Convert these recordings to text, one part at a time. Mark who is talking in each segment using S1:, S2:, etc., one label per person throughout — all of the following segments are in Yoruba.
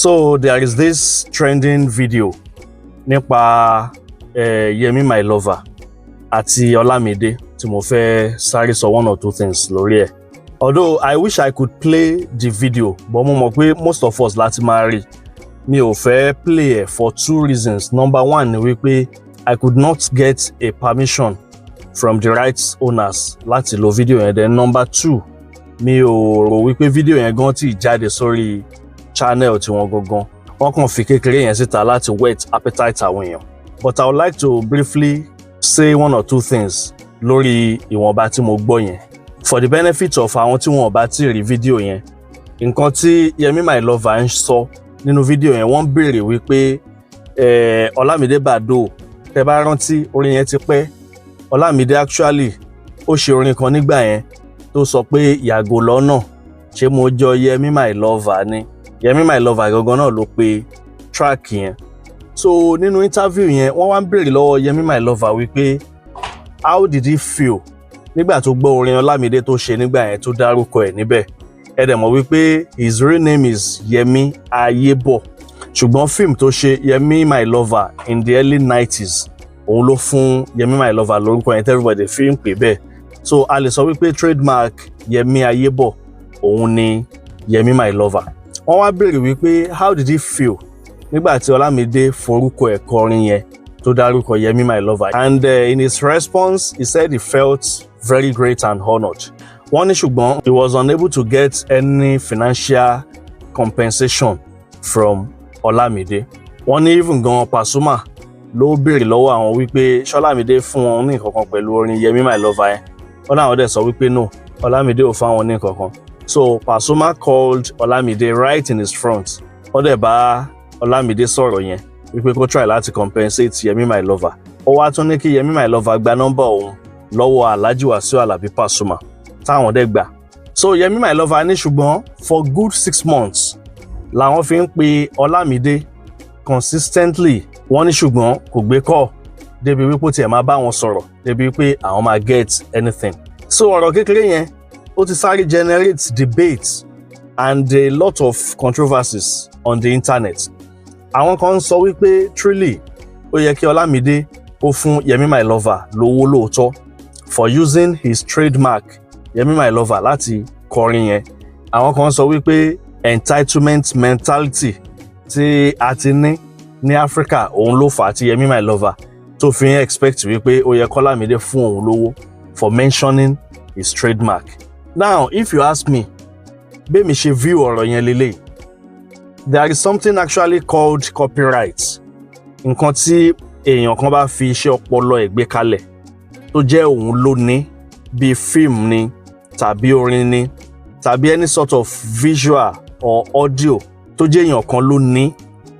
S1: So there is this trending video nípa Yemi My Lover àti Olamide tí mo fẹ́ sáré sọ one or two things lórí ẹ̀. Although I wish I could play the video, but mo mọ̀ pé most of us láti máa rí. Mi ò fẹ́ play ẹ̀ for two reasons. Number one ni wípé I could not get a permission from the rights owners láti lo video yẹn. Then number two, mi ò rò wípé video yẹn gan tí jáde sórí channel tí wọ́n gangan. Wọ́n kàn fi kékeré yẹn síta láti whet appetite àwọn èèyàn. But I would like to briefly say one or two things lórí ìwọ̀nba tí mo gbọ́ yẹn. For the benefit of àwọn tí wọ́n bá ti rí video yẹn, nǹkan tí Yemi My Lover ń sọ nínú video yẹn, wọ́n béèrè wípé Olamide Badoo, tẹ́ bá rántí orin yẹn ti pẹ́. Olamide actually ó ṣe orin kan nígbà yẹn tó sọ pé yàgò lọ́nà, ṣé mo jọ Yemi My Lover ni. Yemi My Lover gangan náà ló pe track yẹn. So nínú interview yẹn, wọ́n wá ń béèrè lọ́wọ́ Yemi My Lover wípé how did he feel nígbà tó gbọ́ orin Olamide tó ṣe nígbà yẹn tó dárúkọ ẹ̀ níbẹ̀. Ẹ dẹ̀ mọ̀ wípé his real name is Yemi Ayebo, ṣùgbọ́n fíìmù tó ṣe Yemi My Lover in the early 90s òun ló fún Yemi My Lover lórúkọ yẹn, everybody fi ń pè bẹ́ẹ̀. So a lè sọ wípé trademark Yemi Ayebo òun ni Yemi My Lover. Wọ́n wá béèrè wípé how did he feel nígbà tí Olamide forúkọ ẹ̀ kọrin yẹn tó dárúkọ Yemi My Lover. And in his response, he said he felt very great and honoured. Wọ́n ní ṣùgbọ́n he was unable to get any financial compensation from Olamide. Wọ́n ní even gan Pasuma ló béèrè lọ́wọ́ àwọn wípé ṣọ́lámide fún wọn ní nǹkankan pẹ̀lú orin Yemi My Lover yẹn. Wọ́n náà dẹ̀ sọ wípé no, Olamide ò fún àwọn ní nǹkankan. So Pasuma called Olamide right in his front. Wọ́n dẹ̀ bá Olamide sọ̀rọ̀ yẹn wípé kó try láti compensate Yemi My Lover. Ó wá tún ní kí Yemi My Lover gba nọ́mbà òun lọ́wọ́ Alhaji Wasiu Alabi Pasuma táwọn dẹ̀ gbà. So Yemi My Lover ní ṣùgbọ́n for good 6 months làwọn fi ń pe Olamide consistently. Wọ́n ní ṣùgbọ́n kò gbé call débi wípé tí ẹ̀ máa bá wọn sọ̀rọ̀ débi wípé àwọn máa get anything. So ọ̀rọ̀ kékeré yẹn ó ti sáré generate debate and a lot of controversies on the internet. Àwọn kan sọ wípé truly ó yẹ kí Olamide ó fún Yemi My Lover lówó lóòótọ́ for using his trademark Yemi My Lover láti kọrin yẹn. Àwọn kan sọ wípé entitlement mentality tí a ti ní Africa òun ló fà á tí Yemi My Lover tó fi ń expect wípé ó yẹ kí Olamide fún òun lówó for mentioning his trademark. Now if you ask me, bẹ́ẹ̀ mi ṣe view ọ̀rọ̀ yẹn lélẹ̀, there is something actually called copyright. Nǹkan tí èèyàn kan bá fi iṣẹ́ ọpọlọ ẹ̀ gbé kalẹ̀ tó jẹ́ òun ló ní, bí fíìmù ni tàbí orin ni tàbí any sort of visual or audio tó jẹ́ èèyàn kan ló ní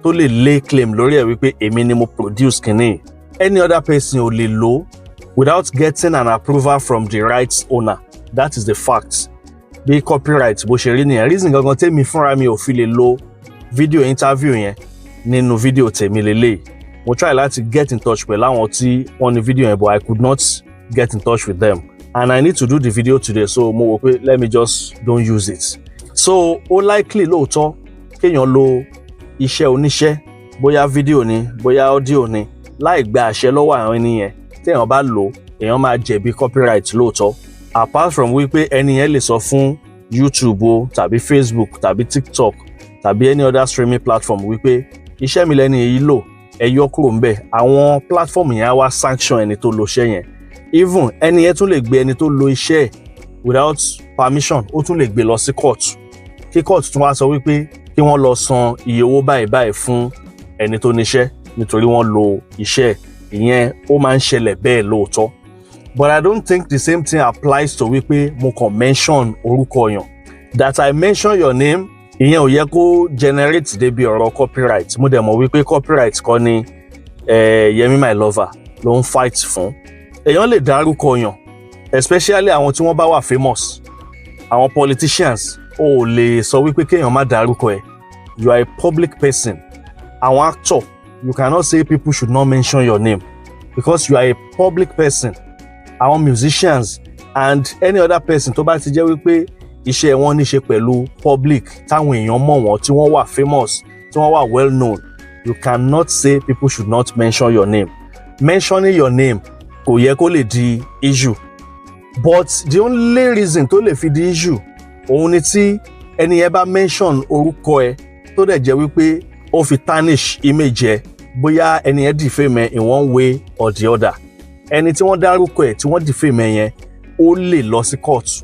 S1: tó lè lay claim lórí ẹ̀ wípé èmi ni mo produce kìíní. Any other person ò lè lò without getting an approval from the rights owner. That is the fact. Bí copyright bó ṣe rí nìyẹn. Reason gangan tèmi fúnra mi ò fi lè lo video interview yẹn nínú video tèmi lélẹ̀. Mo try láti get in touch pẹ̀lú àwọn tí wọ́n ní video yẹn, but I could not get in touch with them. And I need to do the video today, so mo wò pé let me just don't use it. So ó likely lóòótọ́ kéèyàn lo iṣẹ́ oníṣẹ́, bóyá video ni bóyá audio ni, láì gba àṣẹ lọ́wọ́ àwọn ènìyàn. Téèyàn bá lò, èèyàn máa jẹ̀bi copyright lóòótọ́. Apart from wípé ẹni yẹn lè sọ fún YouTube o tàbí Facebook tàbí TikTok tàbí any other streaming platform wípé iṣẹ́ mi lẹ́ni èyí lò, ẹ yọ kúrò ńbẹ̀. Àwọn platform yẹn á wá sanction ẹni tó lo iṣẹ́ yẹn. Even ẹni yẹn tún lè gbé ẹni tó lo iṣẹ́ without permission, ó tún lè gbé lọ sí court. Kí court tún wá sọ wípé kí wọ́n lọ san iye owó báyìí fún ẹni tó níṣẹ́ nítorí wọ́n lo iṣẹ́. Ìyẹn ó máa ń ṣẹlẹ̀ bẹ́ẹ̀ lóòótọ́. But I don't think the same thing applies to wípé mo kàn mention orúkọ yàn. That I mention your name, ìyẹn ò yẹ kó generate débi ọ̀rọ̀ copyright. Mo dẹ̀ mọ̀ wípé copyright kọ́ ni Yemi My Lover ló ń fight fún. Èèyàn lè dárúkọ yàn, especially àwọn tí wọ́n bá wà famous, àwọn politicians. O lè sọ wípé kéèyàn má dárúkọ ẹ̀. You are a public person. Àwọn actor, you cannot say people should not mention your name because you are a public person. Àwọn musicians and any other person tó bá ti jẹ́ wípé iṣẹ́ wọn ní ṣe pẹ̀lú public, táwọn èèyàn mọ̀ wọ́n, tí wọ́n wà famous, tí wọ́n wà well known, you cannot say people should not mention your name. Mentioning your name kò yẹ kó lè di issue, but the only reason tó lè fi di issue òun ni tí ẹni yẹn bá mention orúkọ ẹ tó dẹ̀ jẹ́ wípé ó fi tarnish image ẹ, bóyá ẹni yẹn defame ẹ in one way or the other. Ẹni tí wọ́n dárúkọ ẹ tí wọ́n defame ẹ yẹn ó lè lọ sí court,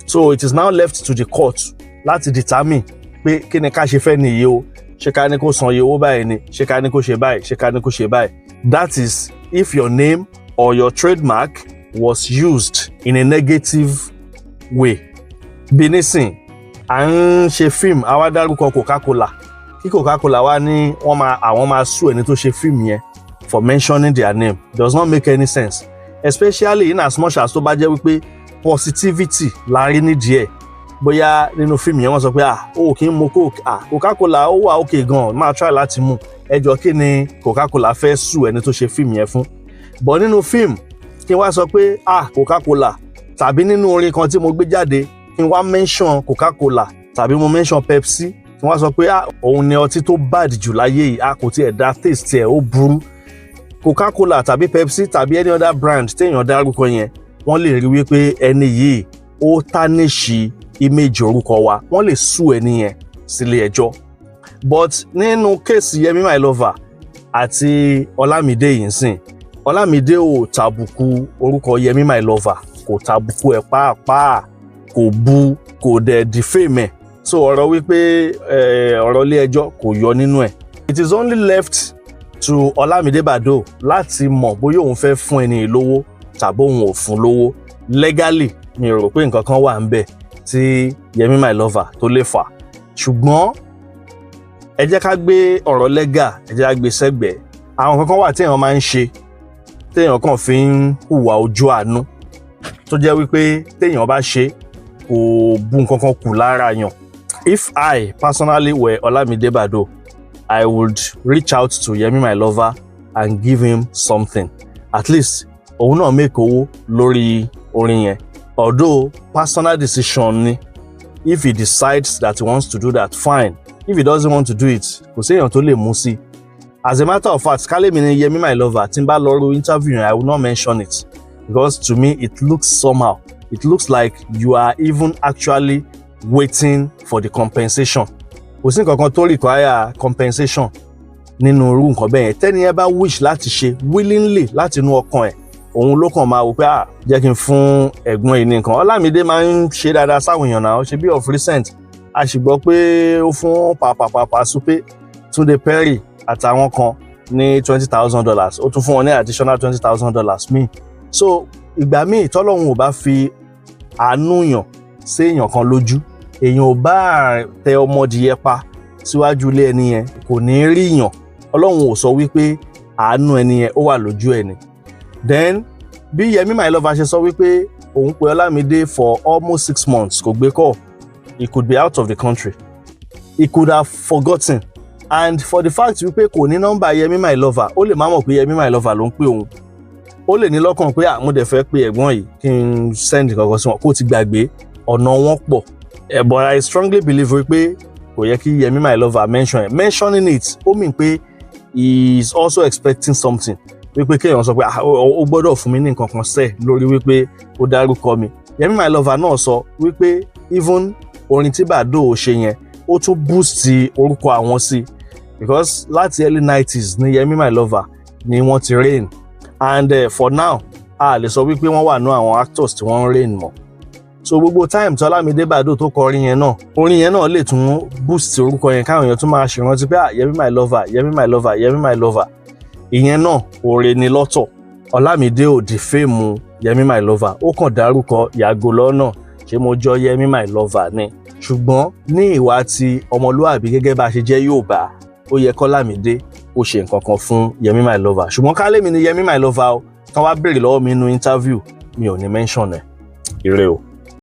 S1: so it is now left to the court láti determine pé kí ni ká ṣe fẹ́ nìyí o, ṣé ká ní kó san iye owó báyìí ni, ṣé ká ní kó ṣe báyìí, ṣé ká ní kó ṣe báyìí. That is if your name or your trademark was used in a negative way. Bí nísìn à ń ṣe fíìmù àwa dárúkọ Coca-Cola, kí Coca-Cola wá ní àwọn máa sue ẹni tó ṣe fíìmù yẹn for mentioning their name does not make any sense, especially in as much as tó bá jẹ́ wípé positivity la rí nídìí ẹ̀. Bóyá nínú fíìmù yẹn wọ́n sọ pé ó kì í mu Coke, Coca-Cola ó wà okay gan, máa try láti mú, ẹjọ́ kí ni Coca-Cola fẹ́ sue ẹni tó ṣe fíìmù yẹn fún. But nínú fíìmù kí n wá sọ pé Coca-Cola, tàbí nínú orin kan tí mo gbé jáde kí n wá mention Coca-Cola tàbí mo mention Pepsi, kí n wá sọ pé òun ni ọtí tó bad jù láyé yìí, kò tiẹ̀ dá taste ẹ̀ ó burú. Coca-Cola tàbí Pepsi tàbí any other brand téèyàn dárúkọ yẹn wọ́n lè rí wípé ẹni yìí ó tarnish image orúkọ wa, wọ́n lè sue ẹni yẹn sílé ẹjọ́. But nínú kéèsì Yemi My Lover àti Olamide yìí sìn, Olamide ò tàbùkù orúkọ Yemi My Lover, kò tàbùkù ẹ̀ pàápàá, kò bu, kò dẹ̀ defame ẹ̀. So ọ̀rọ̀ wípé ọ̀rọ̀ ilé ẹjọ́ kò yọ nínú ẹ̀. It is only left to Olamide Badoo láti mọ̀ bóyá òun fẹ́ fún ẹni lówó tàbí òun ò fún lówó. Legally mi rò pé nǹkan kan wà ńbẹ̀ tí Yemi My Lover tó lè fà. Ṣùgbọ́n ẹ jẹ́ ká gbé ọ̀rọ̀ legal, ẹ jẹ́ ká gbé sẹ́gbẹ̀ẹ́. Àwọn kankan wà téèyàn máa ń ṣe téèyàn kàn fi ń hùwà ojú àánú tó jẹ́ wípé téèyàn bá ṣe kò bú nǹkan kan kù lára yàn. If I personally were Olamide Badoo, I would reach out to Yemi My Lover and give him something. At least òun náà make owó lórí orin yẹn. Although personal decision ni, if he decides that he wants to do that, fine. If he doesn't want to do it, kò séèyàn tó lè mú sí. As a matter of fact, kálẹ̀ mi ni Yemi My Lover tí n bá lọ ro interview yẹn, I will not mention it, because to me it looks somehow. It looks like you are even actually waiting for the compensation. Kò sí nǹkan kan tó require compensation nínú irú nǹkan bẹ́ẹ̀ yẹn. Tẹ́ni yẹn bá wish láti ṣe willingly láti inú ọkàn ẹ̀, òun ló kàn máa wò pé jẹ́ kí n fún ẹ̀gbọ́n yìí ní nǹkan. Olamide máa ń ṣe dáadáa sáwọn èèyàn náà, ó ṣe bí of recent a sì gbọ́ pé ó fún pàpàpàpà Súpé, Túndé Perry àtàwọn kan ní $20,000, ó tún fún wọn ní additional $20,000 míì. So ìgbà míì tọ́lọ́run ò bá fi àánú yàn sí èèyàn kan lójú, èèyàn ò bá tẹ ọmọdìyẹ pa síwájú ilé ẹni yẹn kò ní rí yàn. Ọlọ́run ò sọ wípé àánú ẹni yẹn ó wà lójú ẹni. Then bí Yemi My Lover ṣe sọ wípé òun pe Olamide for almost 6 months kò gbé call, he could be out of the country, he could have forgotten. And for the fact wípé kò ní nọ́mbà Yemi My Lover, ó lè má mọ̀ pé Yemi My Lover ló ń pè òun. Ó lè ní lọ́kàn pé mo dẹ̀ fẹ́ pe ẹ̀gbọ́n yìí kí n send kankan sí wọn, kó ti gbàgbé ọ̀nà wọn pọ̀. But I strongly believe wípé kò yẹ kí Yemi My Lover mention it. Mentioning it ó mean pé he is also expecting something. Wípé kéèyàn sọ pé ó gbọ́dọ̀ fún mi ní nǹkan kan sẹ́ẹ̀ lórí wípé ó dárúkọ mi. Yemi My Lover náà sọ wípé even orin tí Badoo ṣe yẹn ó tún boost orúkọ àwọn sí, because láti early 90s ní Yemi My Lover ni wọ́n ti reign, and for now a lè sọ wípé wọ́n wà ní àwọn actors tí wọ́n ń reign mọ́. So gbogbo time tí Olamide Badoo tó kọ orin yẹn náà, orin yẹn náà lè tún boost orúkọ yẹn káwọn èèyàn tún máa ṣèrántí pé Yemi My Lover, Yemi My Lover, Yemi My Lover. Ìyẹn náà oore ni lọ́tọ̀. Olamide ò defame Yemi My Lover, ó kàn dárúkọ yàgò lọ́nà ṣé mo jọ Yemi My Lover ni. Ṣùgbọ́n ní ìwà ti ọmọlúàbí gẹ́gẹ́ bá ṣe jẹ́ Yorùbá, ó yẹ k'Olamide ó ṣe nǹkan kan fún Yemi My Lover. Ṣùgbọ́n kálẹ̀ mi ni Yemi My Lover o, tán wá béèrè lọ́wọ́ mi nínú interview, mi ò ní mention ẹ̀. Ire o.